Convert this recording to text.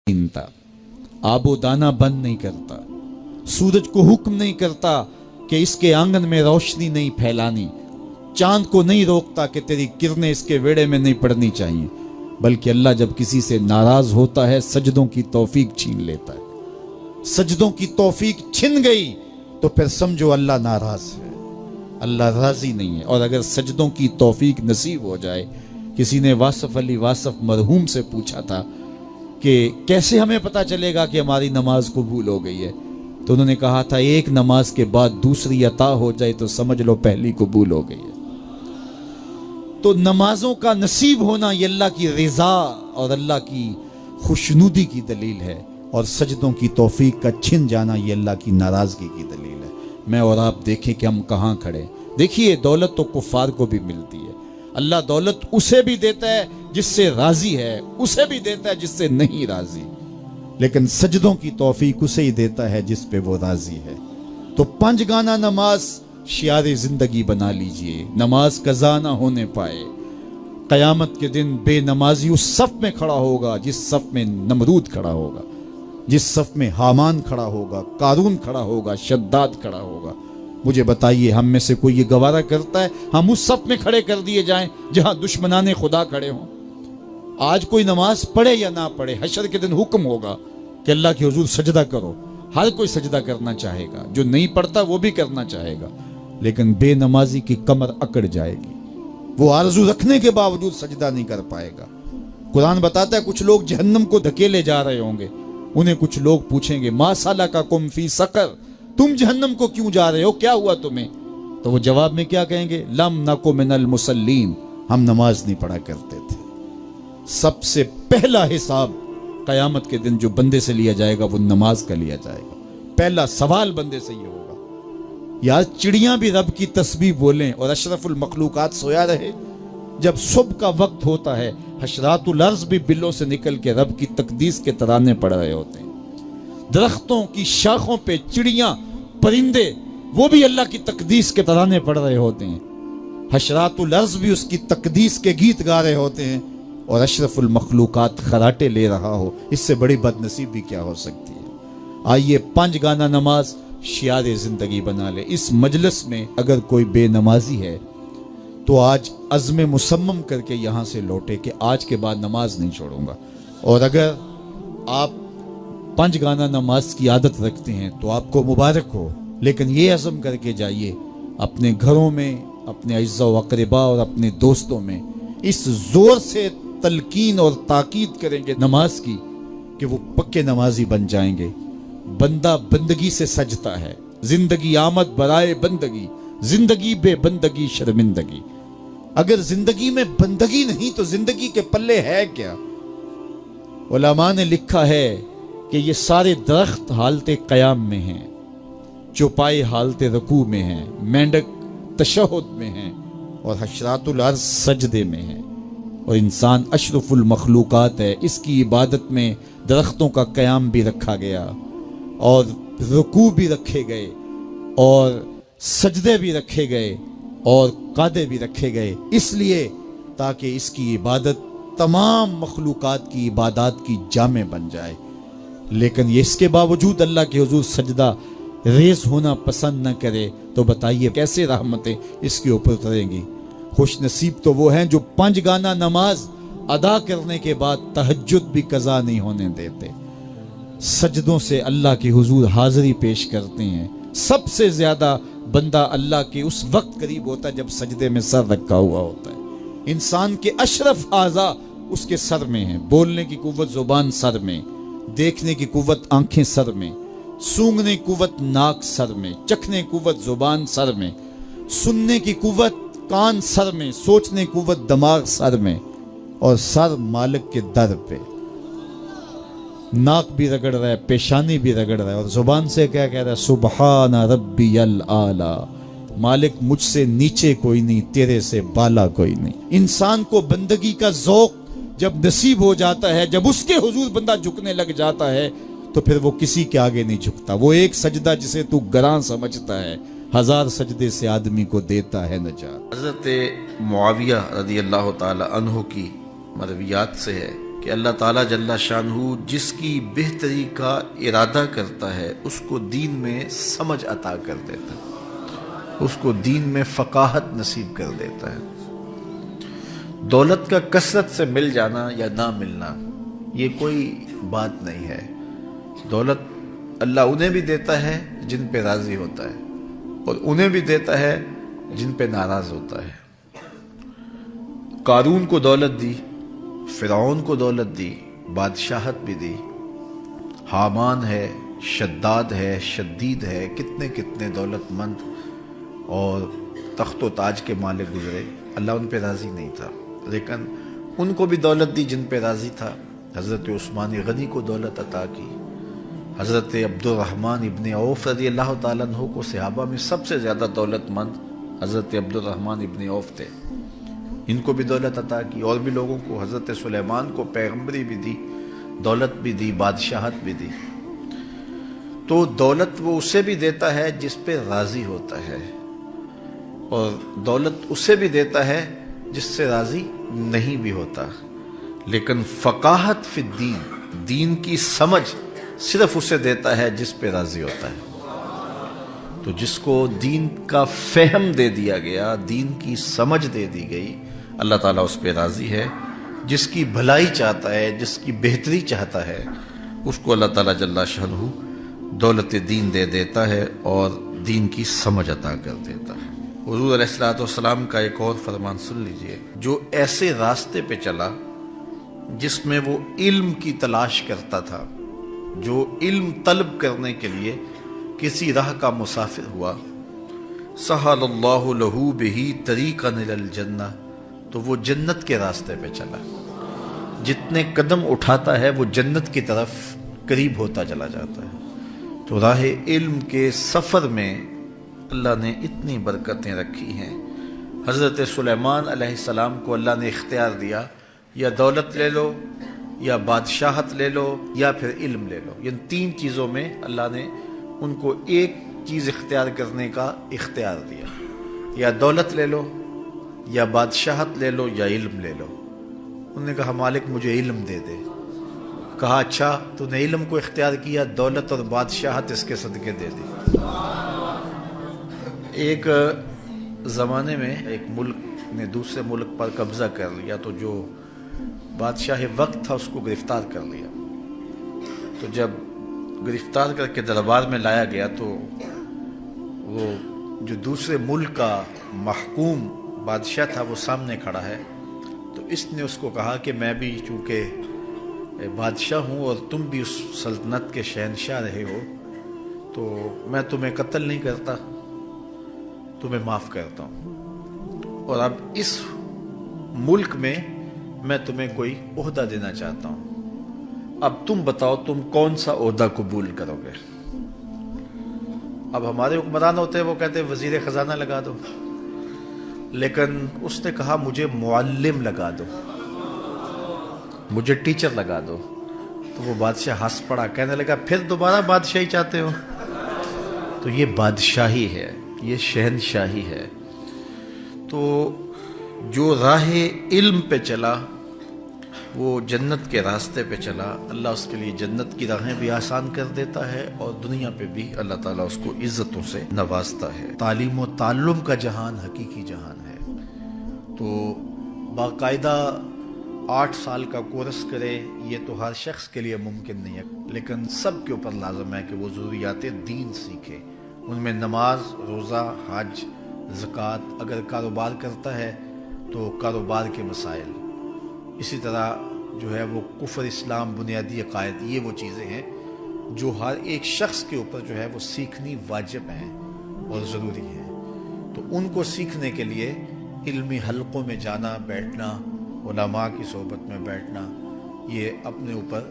छीनता, आबो दाना बंद नहीं करता, सूरज को हुक्म नहीं करता कि इसके आंगन में रोशनी नहीं फैलानी, चांद को नहीं रोकता कि तेरी किरणें इसके वेड़े में नहीं पड़नी चाहिए, बल्कि अल्लाह जब किसी से नाराज होता है सजदों की तौफीक छीन लेता है। सजदों की तौफीक छिन गई तो फिर समझो अल्लाह नाराज है, अल्लाह राजी नहीं है। और अगर सजदों की तौफीक नसीब हो जाए, किसी ने वासफ अली वासफ मरहूम से पूछा था कि कैसे हमें पता चलेगा कि हमारी नमाज कबूल हो गई है, तो उन्होंने कहा था एक नमाज के बाद दूसरी अता हो जाए तो समझ लो पहली कबूल हो गई है। तो नमाजों का नसीब होना ये अल्लाह की रिजा और अल्लाह की खुशनुदी की दलील है, और सजदों की तौफीक का छिन जाना ये अल्लाह की नाराजगी की दलील है। मैं और आप देखें कि हम कहाँ खड़े। देखिए दौलत तो कुफार को भी मिलती है, अल्लाह दौलत उसे भी देता है जिससे राजी है, उसे भी देता है जिससे नहीं राजी, लेकिन सजदों की तौफीक उसे ही देता है जिस पे वो राजी है। तो 5 गाना नमाज शियारे जिंदगी बना लीजिए, नमाज कज़ा ना होने पाए। क़यामत के दिन बेनमाजी उस सफ में खड़ा होगा जिस सफ में नमरूद खड़ा होगा, जिस सफ में हामान खड़ा होगा, कारून खड़ा होगा, शद्दाद खड़ा होगा। मुझे बताइए हम में से कोई ये गवारा करता है हम उस सफ में खड़े कर दिए जाएं जहां दुश्मनाने खुदा खड़े हों? आज कोई नमाज पढ़े या ना पढ़े, हशर के दिन हुक्म होगा कि अल्लाह के हुजूर सजदा करो। हर कोई सजदा करना चाहेगा, जो नहीं पढ़ता वो भी करना चाहेगा, लेकिन बेनमाजी की कमर अकड़ जाएगी, वो आरजू रखने के बावजूद सजदा नहीं कर पाएगा। कुरान बताता है कुछ लोग जहन्नम को धकेले जा रहे होंगे, उन्हें कुछ लोग पूछेंगे मा सलकाकुम फी सकर, तुम जहन्नम को क्यों जा रहे हो, क्या हुआ तुम्हें? तो वो जवाब में क्या कहेंगे? लम नकु मिनल मुसल्लीन, हम नमाज नहीं पढ़ा करते थे। सबसे पहला हिसाब कयामत के दिन जो बंदे से लिया जाएगा वो नमाज का लिया जाएगा। पहला सवाल बंदे से ये होगा। यार चिड़ियां भी रब की तस्बीह बोलें और अशरफुल मखलूकात सोया रहे। जब सुबह का वक्त होता है हशरातुल अर्ज़ भी बिलों से निकल के रब की तकदीस के तराने पड़ रहे होते हैं। दरख्तों की शाखों पे चिड़ियां परिंदे वो भी अल्लाह की तकदीस के तराने पड़ रहे होते हैं। हशरातुल अर्ज़ भी उसकी तकदीस के गीत गा रहे होते हैं और अशरफुल मखलूकात खराटे ले रहा हो। इससे बड़ी बदनसीबी क्या हो सकती है? आइए 5 गाना नमाज शियारे जिंदगी बना ले। इस मजलिस में अगर कोई बेनमाजी है तो आज अज़्म मुसम्मम करके यहाँ से लौटे कि आज के बाद नमाज नहीं छोड़ूंगा। और अगर आप 5 गाना नमाज की आदत रखते हैं तो आपको मुबारक हो, लेकिन ये अज़्म करके जाइए अपने घरों में, अपने अज़्ज़ा व अक़रबा और अपने दोस्तों में इस जोर से तलकीन और ताकीद करेंगे नमाज की कि वो पक्के नमाजी बन जाएंगे। बंदा बंदगी से सजता है, जिंदगी आमद बराए बंदगी, जिंदगी बे बंदगी शर्मिंदगी। अगर जिंदगी में बंदगी नहीं तो जिंदगी के पल्ले है क्या? उलमा ने लिखा है कि ये सारे दरख्त हालते क़याम में हैं, चौपाई हालते रकू में हैं, मेंढक तशहुद में हैं और हशरातुल अर्ज़ सजदे में हैं। और इंसान अशरफुल मखलूकात है, इसकी इबादत में दरख्तों का क़याम भी रखा गया और रुकू भी रखे गए और सजदे भी रखे गए और कादे भी रखे गए, इसलिए ताकि इसकी इबादत तमाम मखलूकात की इबादत की जामे बन जाए। लेकिन ये इसके बावजूद अल्लाह के हुजूर सजदा रेज होना पसंद न करे तो बताइए कैसे रहमतें इसके ऊपर उतरेंगी? खुश नसीब तो वो हैं जो 5 गाना नमाज अदा करने के बाद तहज्जुद भी कज़ा नहीं होने देते, सजदों से अल्लाह के हुजूर हाजिरी पेश करते हैं। सबसे ज्यादा बंदा अल्लाह के उस वक्त करीब होता है जब सजदे में सर रखा हुआ होता है। इंसान के अशरफ आज़ा उसके सर में है, बोलने की कुव्वत जुबान सर में, देखने की कुव्वत आंखें सर में, सूंघने की कुव्वत नाक सर में, चखने की कुव्वत जुबान सर में, सुनने की कुव्वत कान सर में, सोचने की कुव्वत दिमाग सर में, और सर मालिक के दर पे। नाक भी रगड़ रहा है, पेशानी भी रगड़ रहा है और जुबान से क्या कह रहा है? सुबहान रब्बियल आला, मालिक मुझसे नीचे कोई नहीं, तेरे से बाला कोई नहीं। इंसान को बंदगी का ज़ौक़ जब नसीब हो जाता है, जब उसके हुजूर बंदा झुकने लग जाता है तो फिर वो किसी के आगे नहीं झुकता। वो एक सजदा जिसे तू गरां समझता है 1000 सजदे से आदमी को देता है नजात। हज़रत मुआविया रज़ी अल्लाह ताला अन्हु की मरवियात से है कि کہ اللہ تعالیٰ جل شانہ جس کی بہتری کا ارادہ کرتا ہے اس کو دین میں سمجھ عطا کر دیتا ہے، اس کو دین میں فقاہت نصیب کر دیتا ہے۔ دولت کا کثرت سے مل جانا یا نہ ملنا یہ کوئی بات نہیں ہے۔ دولت اللہ انہیں بھی دیتا ہے جن پہ راضی ہوتا ہے، اور انہیں بھی دیتا ہے جن پہ ناراض ہوتا ہے۔ قارون کو دولت دی، فرعون کو دولت دی، بادشاہت بھی دی، حامان ہے، شداد ہے، شدید ہے، کتنے کتنے دولت مند اور تخت و تاج کے مالک گزرے، اللہ ان پہ راضی نہیں تھا، لیکن ان کو بھی دولت دی جن پہ راضی تھا۔ حضرت عثمان غنی کو دولت عطا کی، حضرت عبد الرحمن ابن عوف رضی اللہ تعالیٰ عنہ کو صحابہ میں سب سے زیادہ دولت مند حضرت عبد الرحمن ابن عوف تھے، ان کو بھی دولت عطا کی، اور بھی لوگوں کو، حضرت سلیمان کو پیغمبری بھی دی، دولت بھی دی، بادشاہت بھی دی۔ تو دولت وہ اسے بھی دیتا ہے جس پہ راضی ہوتا ہے، اور دولت اسے بھی دیتا ہے جس سے راضی نہیں بھی ہوتا، لیکن فقاہت فی الدین، دین کی سمجھ صرف اسے دیتا ہے جس پہ راضی ہوتا ہے۔ تو جس کو دین کا فہم دے دیا گیا، دین کی سمجھ دے دی گئی، اللہ تعالیٰ اس پہ راضی ہے۔ جس کی بھلائی چاہتا ہے، جس کی بہتری چاہتا ہے، اس کو اللہ تعالیٰ جل شانہ دولت دین دے دیتا ہے اور دین کی سمجھ عطا کر دیتا ہے۔ حضور علیہ الصلوۃ والسلام کا ایک اور فرمان سن لیجئے، جو ایسے راستے پہ چلا جس میں وہ علم کی تلاش کرتا تھا، جو علم طلب کرنے کے لیے کسی راہ کا مسافر ہوا، سہل اللہ لہ بہ طریقا الی الجنہ، تو وہ جنت کے راستے پہ چلا، جتنے قدم اٹھاتا ہے وہ جنت کی طرف قریب ہوتا چلا جاتا ہے۔ تو راہ علم کے سفر میں اللہ نے اتنی برکتیں رکھی ہیں۔ حضرت سلیمان علیہ السلام کو اللہ نے اختیار دیا، یا دولت لے لو، یا بادشاہت لے لو، یا پھر علم لے لو، ان تین چیزوں میں اللہ نے ان کو ایک چیز اختیار کرنے کا اختیار دیا، یا دولت لے لو، یا بادشاہت لے لو، یا علم لے لو۔ انہوں نے کہا مالک مجھے علم دے دے۔ کہا اچھا تو نے علم کو اختیار کیا، دولت اور بادشاہت اس کے صدقے دے دی۔ ایک زمانے میں ایک ملک نے دوسرے ملک پر قبضہ کر لیا، تو جو بادشاہ وقت تھا اس کو گرفتار کر لیا۔ تو جب گرفتار کر کے دربار میں لایا گیا تو وہ جو دوسرے ملک کا محکوم بادشاہ تھا وہ سامنے کھڑا ہے، تو اس نے اس کو کہا کہ میں بھی چونکہ بادشاہ ہوں اور تم بھی اس سلطنت کے شہنشاہ رہے ہو، تو میں تمہیں قتل نہیں کرتا، تمہیں معاف کرتا ہوں، اور اب اس ملک میں تمہیں کوئی عہدہ دینا چاہتا ہوں، اب تم بتاؤ تم کون سا عہدہ قبول کرو گے۔ اب ہمارے حکمران ہوتے ہیں وہ کہتے ہیں وزیر خزانہ لگا دو، لیکن اس نے کہا مجھے معلم لگا دو، مجھے ٹیچر لگا دو۔ تو وہ بادشاہ ہنس پڑا، کہنے لگا پھر دوبارہ بادشاہی چاہتے ہو؟ تو یہ بادشاہی ہے، یہ شہنشاہی ہے۔ تو جو راہ علم پہ چلا وہ جنت کے راستے پہ چلا، اللہ اس کے لیے جنت کی راہیں بھی آسان کر دیتا ہے، اور دنیا پہ بھی اللہ تعالیٰ اس کو عزتوں سے نوازتا ہے۔ تعلیم و تعلم کا جہان حقیقی جہان ہے۔ تو باقاعدہ 8 سال کا کورس کرے یہ تو ہر شخص کے لیے ممکن نہیں ہے، لیکن سب کے اوپر لازم ہے کہ وہ ضروریات دین سیکھے، ان میں نماز، روزہ، حج، زکوٰۃ، اگر کاروبار کرتا ہے تو کاروبار کے مسائل، اسی طرح جو ہے وہ کفر، اسلام، بنیادی عقائد، یہ وہ چیزیں ہیں جو ہر ایک شخص کے اوپر جو ہے وہ سیکھنی واجب ہیں اور ضروری ہیں۔ تو ان کو سیکھنے کے لیے علمی حلقوں میں جانا، بیٹھنا، علماء کی صحبت میں بیٹھنا، یہ اپنے اوپر